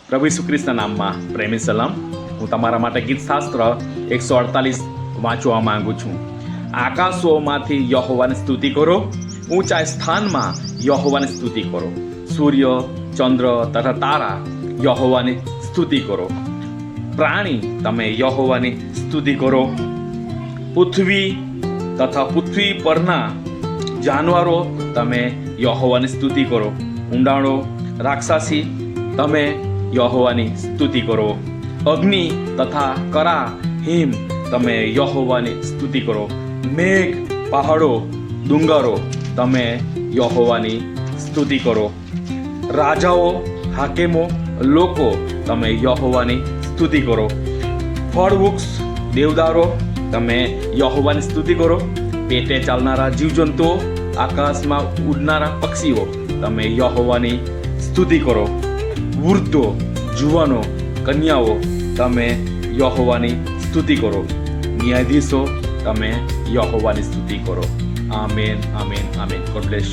પ્રભુ ઈસુ ખ્રિસ્તના નામમાં પ્રેમી સલામ. હું તમારા માટે ગીત શાસ્ત્ર 148 વાંચવા માંગુ છું. આકાશોમાંથી યહોવાની સ્તુતિ કરો, ઊંચા સ્થાનમાં યહોવાની સ્તુતિ કરો. સૂર્ય, ચંદ્ર તથા તારા યહોવાની સ્તુતિ કરો. પ્રાણી તમે યહોવાની સ્તુતિ કરો. પૃથ્વી તથા પૃથ્વી પરના જાનવરો તમે યહોવાની સ્તુતિ કરો. ઊંડાણો, રાક્ષસી તમે યહોવાની સ્તુતિ કરો. અગ્નિ તથા કરા, હિમ તમે યહોવાની સ્તુતિ કરો. મેઘ, પહાડો, ડુંગરો તમે યહોવાની સ્તુતિ કરો. રાજાઓ, હાકેમો, લોકો તમે યહોવાની સ્તુતિ કરો. ફળ વૃક્ષ, દેવદારો તમે યહોવાની સ્તુતિ કરો. પેટે ચાલનારા જીવજંતુઓ, આકાશમાં ઉડનારા પક્ષીઓ તમે યહોવાની સ્તુતિ કરો. વૃદ્ધો, જુવાનો, કન્યાઓ તમે યહોવાની સ્તુતિ કરો. ન્યાયાધીશો તમે યહોવાની સ્તુતિ કરો. Amen, amen, amen. God bless.